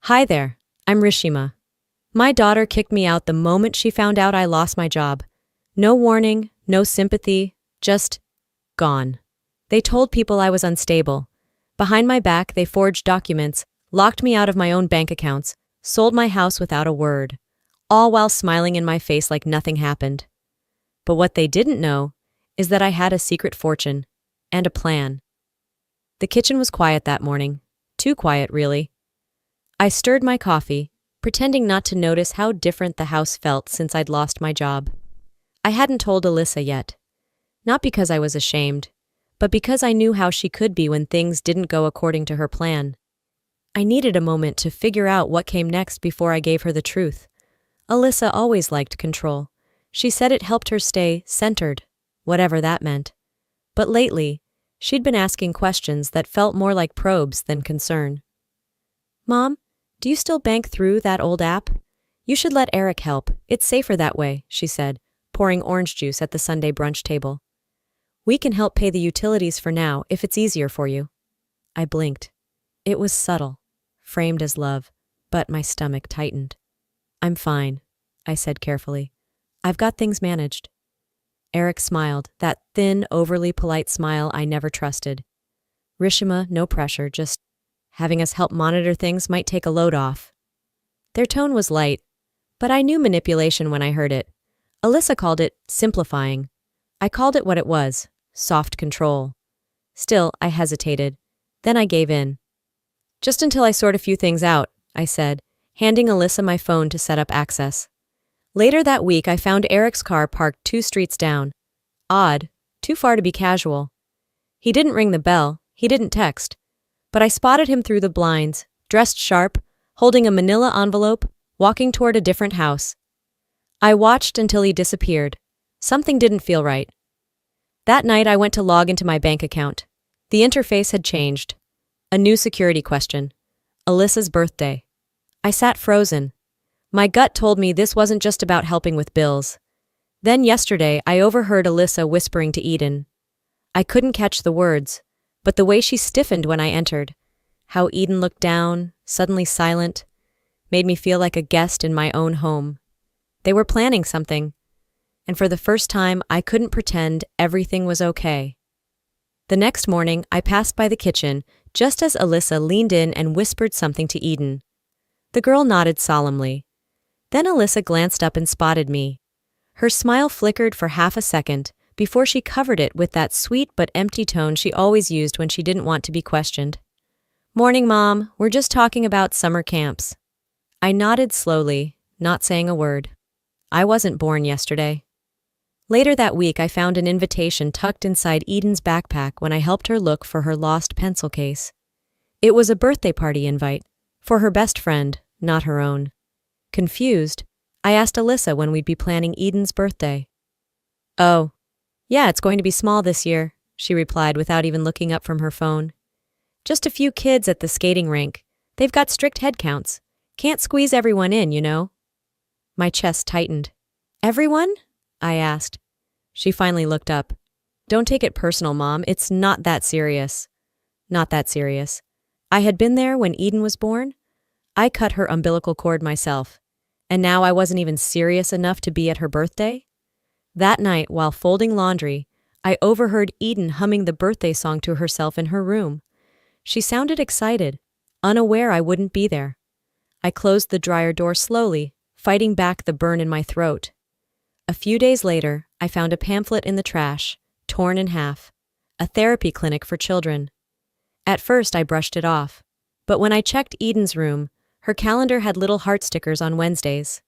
Hi there, I'm Rishima. My daughter kicked me out the moment she found out I lost my job. No warning, no sympathy, just gone. They told people I was unstable. Behind my back, they forged documents, locked me out of my own bank accounts, sold my house without a word, all while smiling in my face like nothing happened. But what they didn't know is that I had a secret fortune and a plan. The kitchen was quiet that morning. Too quiet, really. I stirred my coffee, pretending not to notice how different the house felt since I'd lost my job. I hadn't told Alyssa yet. Not because I was ashamed, but because I knew how she could be when things didn't go according to her plan. I needed a moment to figure out what came next before I gave her the truth. Alyssa always liked control. She said it helped her stay centered, whatever that meant. But lately, she'd been asking questions that felt more like probes than concern. "Mom, do you still bank through that old app? You should let Eric help. It's safer that way," she said, pouring orange juice at the Sunday brunch table. "We can help pay the utilities for now if it's easier for you." I blinked. It was subtle, framed as love, but my stomach tightened. "I'm fine," I said carefully. "I've got things managed." Eric smiled, that thin, overly polite smile I never trusted. "Rishima, no pressure, just having us help monitor things might take a load off." Their tone was light, but I knew manipulation when I heard it. Alyssa called it simplifying. I called it what it was, soft control. Still, I hesitated. Then I gave in. "Just until I sort a few things out," I said, handing Alyssa my phone to set up access. Later that week, I found Eric's car parked 2 streets down. Odd, too far to be casual. He didn't ring the bell, he didn't text. But I spotted him through the blinds, dressed sharp, holding a manila envelope, walking toward a different house. I watched until he disappeared. Something didn't feel right. That night I went to log into my bank account. The interface had changed. A new security question. Alyssa's birthday. I sat frozen. My gut told me this wasn't just about helping with bills. Then yesterday I overheard Alyssa whispering to Eden. I couldn't catch the words, but the way she stiffened when I entered, how Eden looked down, suddenly silent, made me feel like a guest in my own home. They were planning something, and for the first time I couldn't pretend everything was okay. The next morning I passed by the kitchen just as Alyssa leaned in and whispered something to Eden. The girl nodded solemnly. Then Alyssa glanced up and spotted me. Her smile flickered for half a second, before she covered it with that sweet but empty tone she always used when she didn't want to be questioned. "Morning, Mom. We're just talking about summer camps." I nodded slowly, not saying a word. I wasn't born yesterday. Later that week, I found an invitation tucked inside Eden's backpack when I helped her look for her lost pencil case. It was a birthday party invite, for her best friend, not her own. Confused, I asked Alyssa when we'd be planning Eden's birthday. "Oh, yeah, it's going to be small this year," she replied without even looking up from her phone. "Just a few kids at the skating rink. They've got strict head counts. Can't squeeze everyone in, you know." My chest tightened. "Everyone?" I asked. She finally looked up. "Don't take it personal, Mom. It's not that serious." Not that serious. I had been there when Eden was born. I cut her umbilical cord myself. And now I wasn't even serious enough to be at her birthday? That night, while folding laundry, I overheard Eden humming the birthday song to herself in her room. She sounded excited, unaware I wouldn't be there. I closed the dryer door slowly, fighting back the burn in my throat. A few days later, I found a pamphlet in the trash, torn in half. A therapy clinic for children. At first, I brushed it off. But when I checked Eden's room, her calendar had little heart stickers on Wednesdays.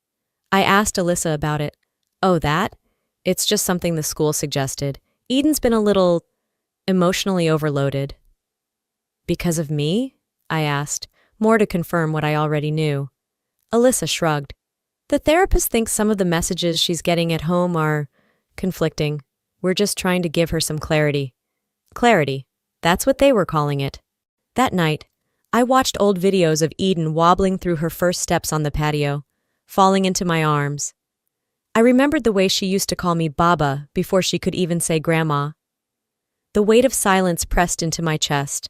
I asked Alyssa about it. "Oh, that? It's just something the school suggested. Eden's been a little emotionally overloaded." "Because of me?" I asked, more to confirm what I already knew. Alyssa shrugged. "The therapist thinks some of the messages she's getting at home are conflicting. We're just trying to give her some clarity." Clarity. That's what they were calling it. That night, I watched old videos of Eden wobbling through her first steps on the patio, falling into my arms. I remembered the way she used to call me Baba before she could even say Grandma. The weight of silence pressed into my chest.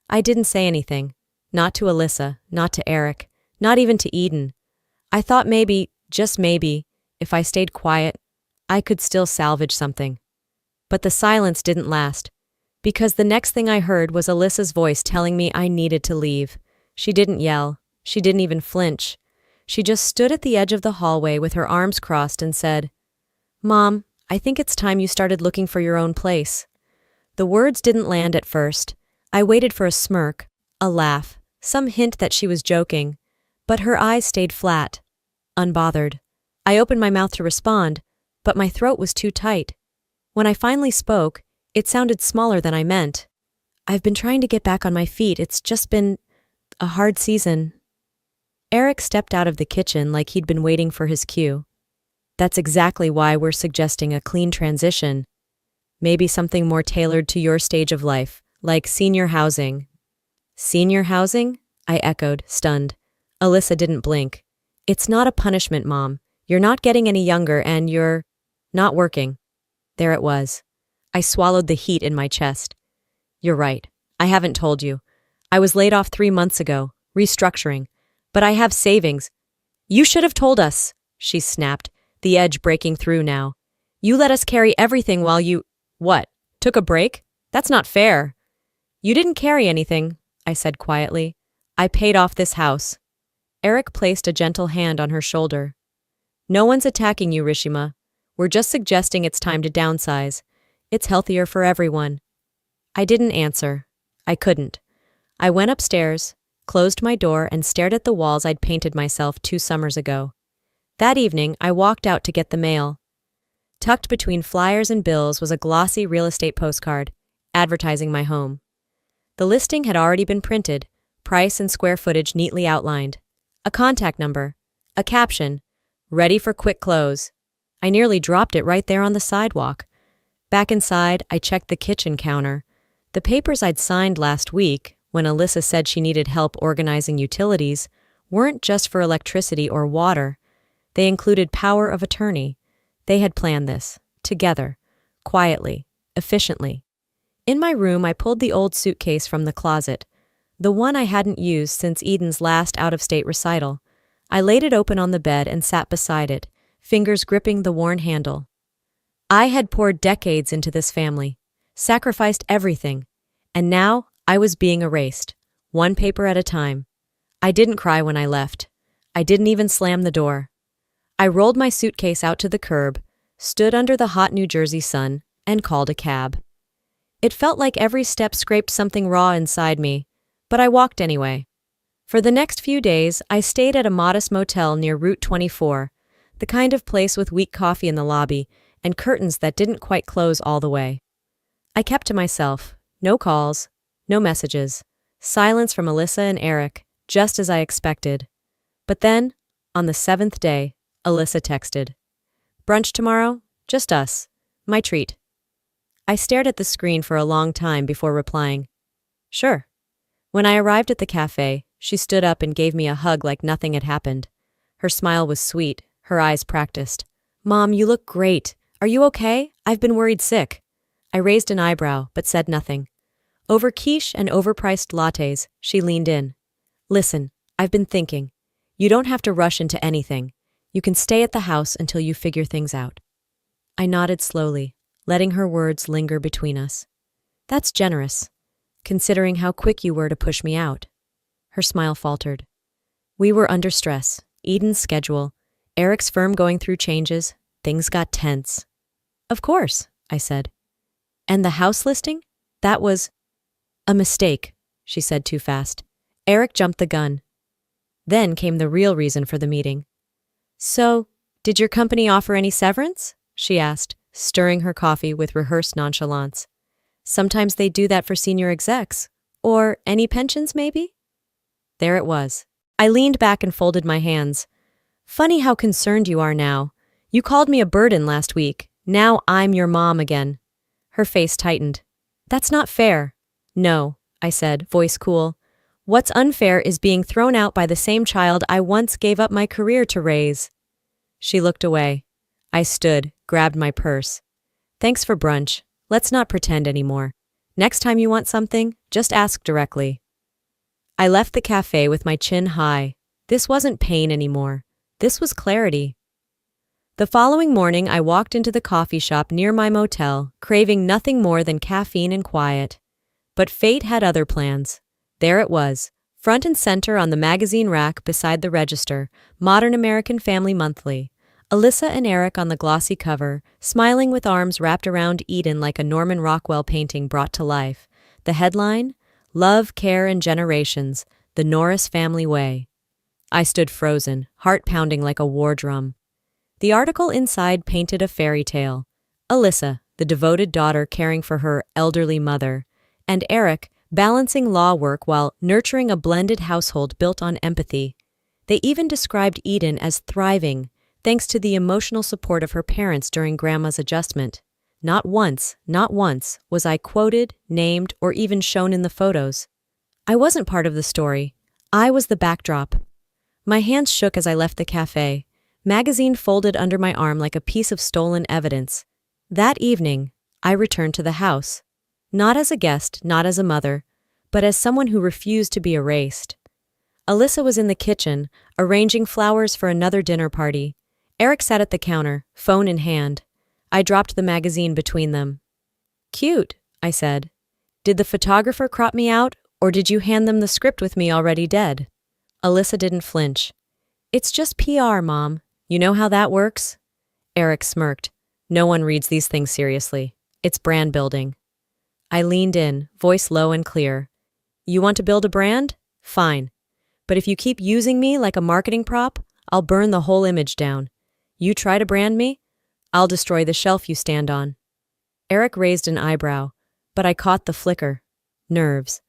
I didn't say anything. Not to Alyssa, not to Eric, Not even to Eden. I thought maybe, just maybe, if I stayed quiet, I could still salvage something. But the silence didn't last, because the next thing I heard was Alyssa's voice telling me I needed to leave. She didn't yell. She didn't even flinch. She just stood at the edge of the hallway with her arms crossed and said, "Mom, I think it's time you started looking for your own place." The words didn't land at first. I waited for a smirk, a laugh, some hint that she was joking, but her eyes stayed flat, unbothered. I opened my mouth to respond, but my throat was too tight. When I finally spoke, it sounded smaller than I meant. "I've been trying to get back on my feet. It's just been a hard season." Eric stepped out of the kitchen like he'd been waiting for his cue. "That's exactly why we're suggesting a clean transition. Maybe something more tailored to your stage of life, like senior housing." "Senior housing?" I echoed, stunned. Alyssa didn't blink. "It's not a punishment, Mom. You're not getting any younger and you're not working." There it was. I swallowed the heat in my chest. "You're right. I haven't told you. I was laid off 3 months ago, restructuring. But I have savings." "You should have told us," she snapped, the edge breaking through now. "You let us carry everything while you— What? Took a break? That's not fair." "You didn't carry anything," I said quietly. "I paid off this house." Eric placed a gentle hand on her shoulder. "No one's attacking you, Rishima. We're just suggesting it's time to downsize. It's healthier for everyone." I didn't answer. I couldn't. I went upstairs, closed my door, and stared at the walls I'd painted myself 2 summers ago. That evening, I walked out to get the mail. Tucked between flyers and bills was a glossy real estate postcard, advertising my home. The listing had already been printed, price and square footage neatly outlined. A contact number. A caption. "Ready for quick close." I nearly dropped it right there on the sidewalk. Back inside, I checked the kitchen counter. The papers I'd signed last week, when Alyssa said she needed help organizing utilities, weren't just for electricity or water. They included power of attorney. They had planned this, together, quietly, efficiently. In my room, I pulled the old suitcase from the closet, the one I hadn't used since Eden's last out-of-state recital. I laid it open on the bed and sat beside it, fingers gripping the worn handle. I had poured decades into this family, sacrificed everything, and now I was being erased, one paper at a time. I didn't cry when I left. I didn't even slam the door. I rolled my suitcase out to the curb, stood under the hot New Jersey sun, and called a cab. It felt like every step scraped something raw inside me, but I walked anyway. For the next few days, I stayed at a modest motel near Route 24, the kind of place with weak coffee in the lobby and curtains that didn't quite close all the way. I kept to myself. No calls, no messages, silence from Alyssa and Eric, just as I expected. But then, on the 7th day, Alyssa texted. "Brunch tomorrow? Just us. My treat." I stared at the screen for a long time before replying. "Sure." When I arrived at the cafe, she stood up and gave me a hug like nothing had happened. Her smile was sweet, her eyes practiced. "Mom, you look great. Are you okay? I've been worried sick." I raised an eyebrow, but said nothing. Over quiche and overpriced lattes, she leaned in. "Listen, I've been thinking. You don't have to rush into anything. You can stay at the house until you figure things out." I nodded slowly, letting her words linger between us. "That's generous, considering how quick you were to push me out." Her smile faltered. "We were under stress. Eden's schedule, Eric's firm going through changes. Things got tense." "Of course," I said. "And the house listing? That was—" "A mistake," she said too fast. Eric jumped the gun. Then came the real reason for the meeting. "So, did your company offer any severance?" she asked, stirring her coffee with rehearsed nonchalance. "Sometimes they do that for senior execs. Or any pensions, maybe?" There it was. I leaned back and folded my hands. "Funny how concerned you are now. You called me a burden last week. Now I'm your mom again." Her face tightened. "That's not fair." "No," I said, voice cool. "What's unfair is being thrown out by the same child I once gave up my career to raise." She looked away. I stood, grabbed my purse. "Thanks for brunch. Let's not pretend anymore. Next time you want something, just ask directly." I left the cafe with my chin high. This wasn't pain anymore. This was clarity. The following morning, I walked into the coffee shop near my motel, craving nothing more than caffeine and quiet. But fate had other plans. There it was, front and center on the magazine rack beside the register, Modern American Family Monthly. Alyssa and Eric on the glossy cover, smiling with arms wrapped around Eden like a Norman Rockwell painting brought to life. The headline? Love, Care, and Generations, The Norris Family Way. I stood frozen, heart pounding like a war drum. The article inside painted a fairy tale. Alyssa, the devoted daughter caring for her elderly mother, and Eric, balancing law work while nurturing a blended household built on empathy. They even described Eden as thriving, thanks to the emotional support of her parents during Grandma's adjustment. Not once was I quoted, named, or even shown in the photos. I wasn't part of the story. I was the backdrop. My hands shook as I left the cafe, magazine folded under my arm like a piece of stolen evidence. That evening, I returned to the house. Not as a guest, not as a mother, but as someone who refused to be erased. Alyssa was in the kitchen, arranging flowers for another dinner party. Eric sat at the counter, phone in hand. I dropped the magazine between them. "Cute," I said. "Did the photographer crop me out, or did you hand them the script with me already dead?" Alyssa didn't flinch. "It's just PR, Mom. You know how that works?" Eric smirked. "No one reads these things seriously. It's brand building." I leaned in, voice low and clear. "You want to build a brand? Fine. But if you keep using me like a marketing prop, I'll burn the whole image down. You try to brand me, I'll destroy the shelf you stand on." Eric raised an eyebrow, but I caught the flicker. Nerves.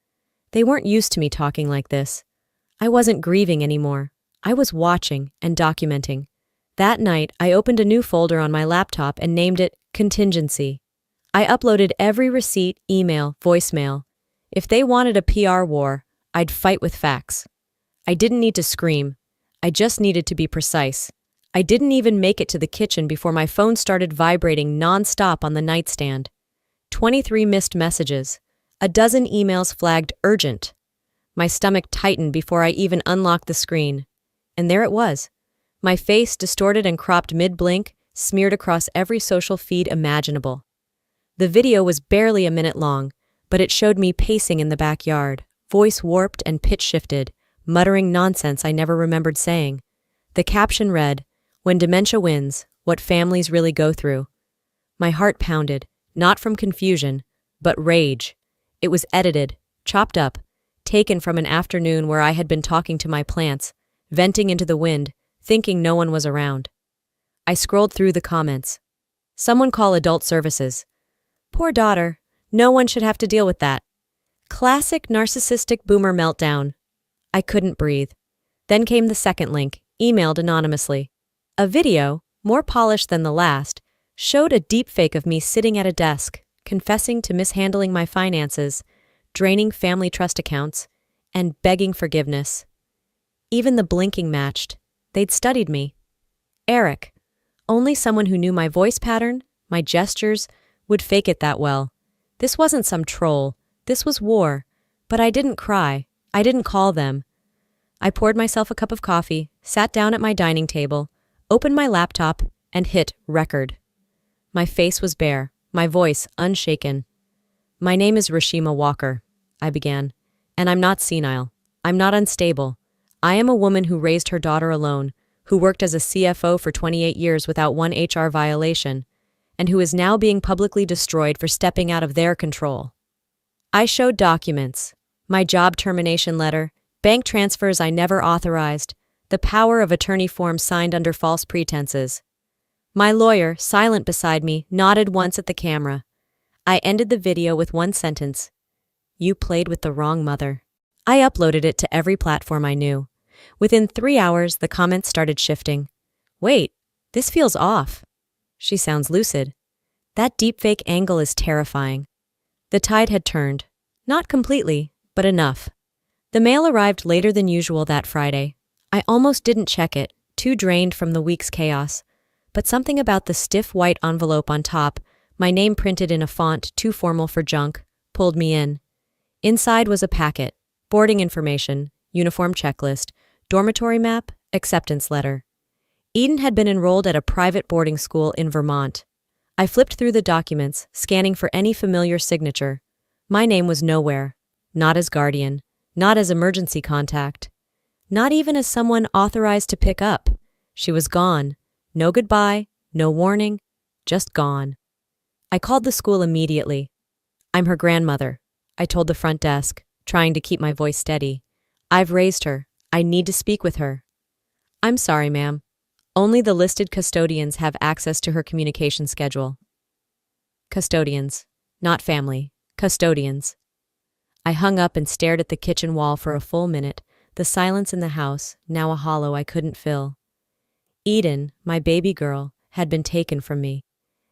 They weren't used to me talking like this. I wasn't grieving anymore. I was watching and documenting. That night, I opened a new folder on my laptop and named it Contingency. I uploaded every receipt, email, voicemail. If they wanted a PR war, I'd fight with facts. I didn't need to scream. I just needed to be precise. I didn't even make it to the kitchen before my phone started vibrating non-stop on the nightstand. 23 missed messages. A dozen emails flagged urgent. My stomach tightened before I even unlocked the screen. And there it was. My face, distorted and cropped mid-blink, smeared across every social feed imaginable. The video was barely a minute long, but it showed me pacing in the backyard, voice warped and pitch shifted, muttering nonsense I never remembered saying. The caption read, "When dementia wins, what families really go through." My heart pounded, not from confusion, but rage. It was edited, chopped up, taken from an afternoon where I had been talking to my plants, venting into the wind, thinking no one was around. I scrolled through the comments. "Someone call adult services." "Poor daughter. No one should have to deal with that." "Classic narcissistic boomer meltdown." I couldn't breathe. Then came the second link, emailed anonymously. A video, more polished than the last, showed a deepfake of me sitting at a desk, confessing to mishandling my finances, draining family trust accounts, and begging forgiveness. Even the blinking matched. They'd studied me. Eric, only someone who knew my voice pattern, my gestures, would fake it that well. This wasn't some troll. This was war. But I didn't cry. I didn't call them. I poured myself a cup of coffee, sat down at my dining table, opened my laptop, and hit record. My face was bare, my voice unshaken. "My name is Rashima Walker," I began, "and I'm not senile. I'm not unstable. I am a woman who raised her daughter alone, who worked as a CFO for 28 years without one HR violation, and who is now being publicly destroyed for stepping out of their control." I showed documents, my job termination letter, bank transfers I never authorized, the power of attorney forms signed under false pretenses. My lawyer, silent beside me, nodded once at the camera. I ended the video with one sentence. "You played with the wrong mother." I uploaded it to every platform I knew. Within 3 hours, the comments started shifting. "Wait, this feels off. She sounds lucid. That deepfake angle is terrifying." The tide had turned. Not completely, but enough. The mail arrived later than usual that Friday. I almost didn't check it, too drained from the week's chaos. But something about the stiff white envelope on top, my name printed in a font too formal for junk, pulled me in. Inside was a packet, boarding information, uniform checklist, Dormitory map, acceptance letter. Eden had been enrolled at a private boarding school in Vermont. I flipped through the documents, scanning for any familiar signature. My name was nowhere. Not as guardian. Not as emergency contact. Not even as someone authorized to pick up. She was gone. No goodbye, no warning, just gone. I called the school immediately. I'm her grandmother, I told the front desk, trying to keep my voice steady. I've raised her. I need to speak with her. I'm sorry, ma'am. Only the listed custodians have access to her communication schedule. Custodians, not family. Custodians. I hung up and stared at the kitchen wall for a full minute, the silence in the house, now a hollow I couldn't fill. Eden, my baby girl, had been taken from me,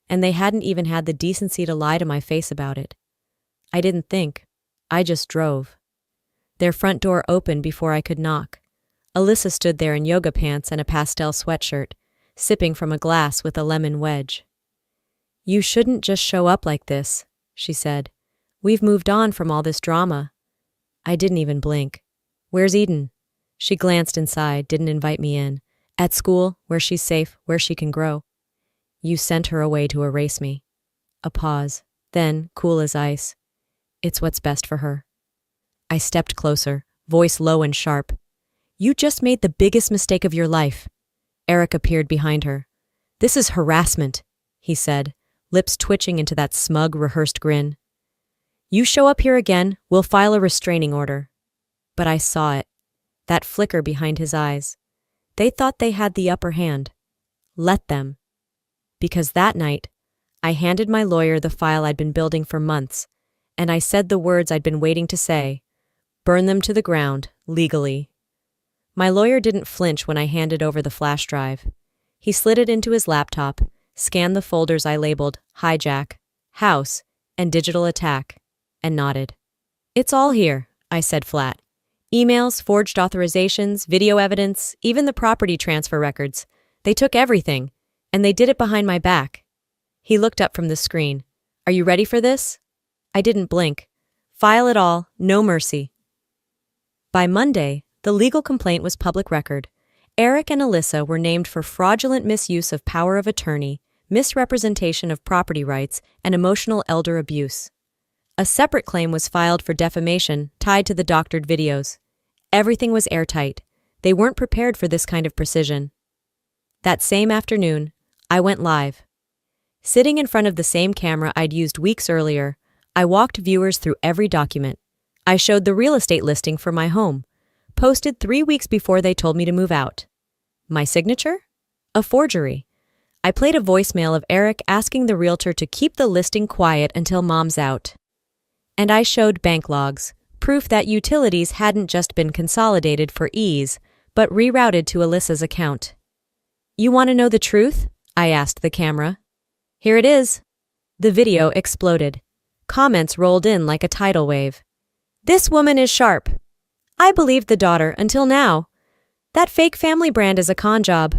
and they hadn't even had the decency to lie to my face about it. I didn't think. I just drove. Their front door opened before I could knock. Alyssa stood there in yoga pants and a pastel sweatshirt, sipping from a glass with a lemon wedge. You shouldn't just show up like this, she said. We've moved on from all this drama. I didn't even blink. Where's Eden? She glanced inside, didn't invite me in. At school, where she's safe, where she can grow. You sent her away to erase me. A pause, then, cool as ice. It's what's best for her. I stepped closer, voice low and sharp. You just made the biggest mistake of your life. Eric appeared behind her. This is harassment, he said, lips twitching into that smug, rehearsed grin. You show up here again, we'll file a restraining order. But I saw it. That flicker behind his eyes. They thought they had the upper hand. Let them. Because that night, I handed my lawyer the file I'd been building for months, and I said the words I'd been waiting to say. Burn them to the ground, legally. My lawyer didn't flinch when I handed over the flash drive. He slid it into his laptop, scanned the folders I labeled hijack, house, and digital attack, and nodded. It's all here, I said flat. Emails, forged authorizations, video evidence, even the property transfer records. They took everything, and they did it behind my back. He looked up from the screen. Are you ready for this? I didn't blink. File it all, no mercy. By Monday, the legal complaint was public record. Eric and Alyssa were named for fraudulent misuse of power of attorney, misrepresentation of property rights, and emotional elder abuse. A separate claim was filed for defamation tied to the doctored videos. Everything was airtight. They weren't prepared for this kind of precision. That same afternoon, I went live. Sitting in front of the same camera I'd used weeks earlier, I walked viewers through every document. I showed the real estate listing for my home, posted 3 weeks before they told me to move out. My signature? A forgery. I played a voicemail of Eric asking the realtor to keep the listing quiet until Mom's out. And I showed bank logs, proof that utilities hadn't just been consolidated for ease, but rerouted to Alyssa's account. You want to know the truth? I asked the camera. Here it is. The video exploded. Comments rolled in like a tidal wave. This woman is sharp. I believed the daughter until now. That fake family brand is a con job.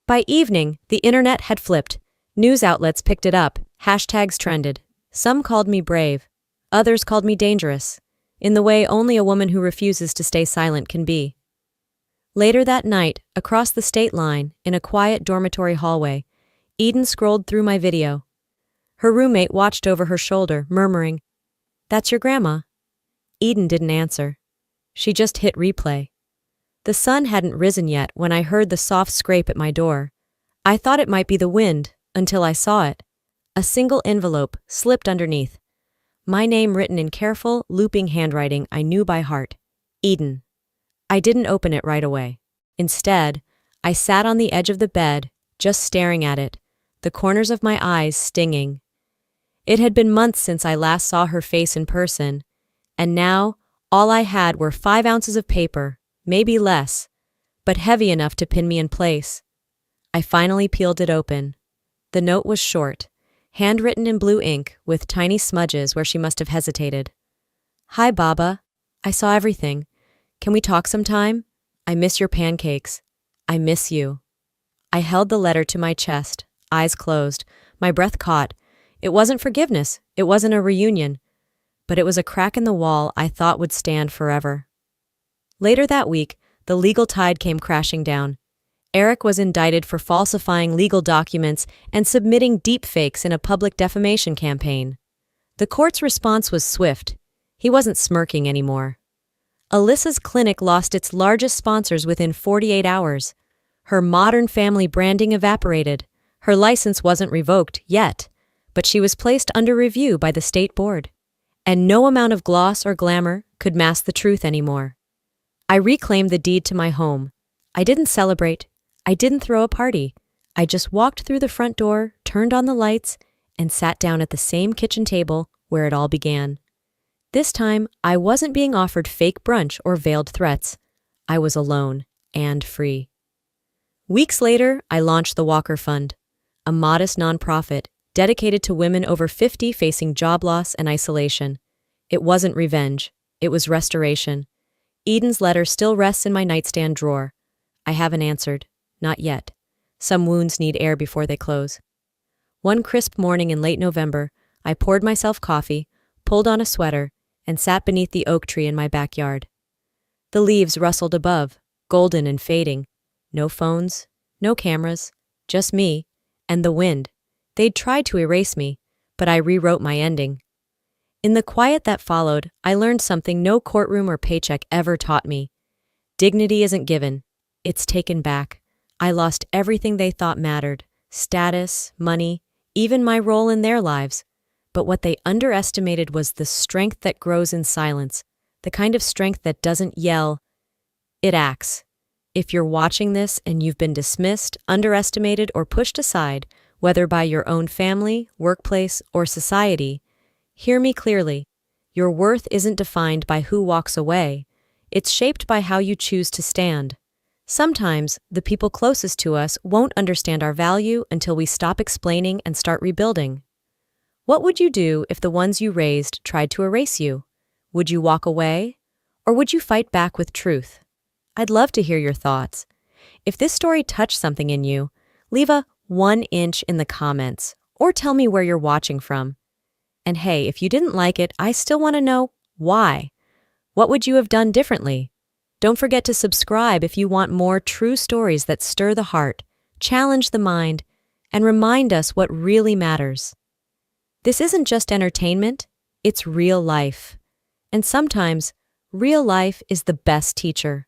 By evening, the internet had flipped. News outlets picked it up. Hashtags trended. Some called me brave. Others called me dangerous, in the way only a woman who refuses to stay silent can be. Later that night, across the state line, in a quiet dormitory hallway, Eden scrolled through my video. Her roommate watched over her shoulder, murmuring, "That's your grandma." Eden didn't answer. She just hit replay. The sun hadn't risen yet when I heard the soft scrape at my door. I thought it might be the wind, until I saw it. A single envelope slipped underneath. My name written in careful, looping handwriting I knew by heart. Eden. I didn't open it right away. Instead, I sat on the edge of the bed, just staring at it, the corners of my eyes stinging. It had been months since I last saw her face in person, and now all I had were 5 ounces of paper, maybe less, but heavy enough to pin me in place. I finally peeled it open. The note was short, handwritten in blue ink with tiny smudges where she must have hesitated. Hi, Baba. I saw everything. Can we talk sometime? I miss your pancakes. I miss you. I held the letter to my chest, eyes closed, my breath caught. It wasn't forgiveness. It wasn't a reunion. But it was a crack in the wall I thought would stand forever. Later that week, The legal tide came crashing down. Eric was indicted for falsifying legal documents and submitting deepfakes in a public defamation campaign. The court's response was swift. He wasn't smirking anymore. Alyssa's clinic lost its largest sponsors within 48 hours. Her modern family branding evaporated. Her license wasn't revoked yet, but she was placed under review by the state board. And no amount of gloss or glamour could mask the truth anymore. I reclaimed the deed to my home. I didn't celebrate. I didn't throw a party. I just walked through the front door, turned on the lights, and sat down at the same kitchen table where it all began. This time, I wasn't being offered fake brunch or veiled threats. I was alone and free. Weeks later, I launched the Walker Fund, a modest nonprofit dedicated to women over 50 facing job loss and isolation. It wasn't revenge. It was restoration. Eden's letter still rests in my nightstand drawer. I haven't answered. Not yet. Some wounds need air before they close. One crisp morning in late November, I poured myself coffee, pulled on a sweater, and sat beneath the oak tree in my backyard. The leaves rustled above, golden and fading. No phones, no cameras, just me and the wind. They'd tried to erase me, but I rewrote my ending. In the quiet that followed, I learned something no courtroom or paycheck ever taught me. Dignity isn't given, it's taken back. I lost everything they thought mattered: status, money, even my role in their lives. But what they underestimated was the strength that grows in silence, the kind of strength that doesn't yell, it acts. If you're watching this and you've been dismissed, underestimated, or pushed aside, whether by your own family, workplace, or society, hear me clearly. Your worth isn't defined by who walks away. It's shaped by how you choose to stand. Sometimes, the people closest to us won't understand our value until we stop explaining and start rebuilding. What would you do if the ones you raised tried to erase you? Would you walk away? Or would you fight back with truth? I'd love to hear your thoughts. If this story touched something in you, leave a 1 inch in the comments, or tell me where you're watching from. And hey, if you didn't like it, I still want to know why. What would you have done differently? Don't forget to subscribe if you want more true stories that stir the heart, challenge the mind, and remind us what really matters. This isn't just entertainment, it's real life. And sometimes, real life is the best teacher.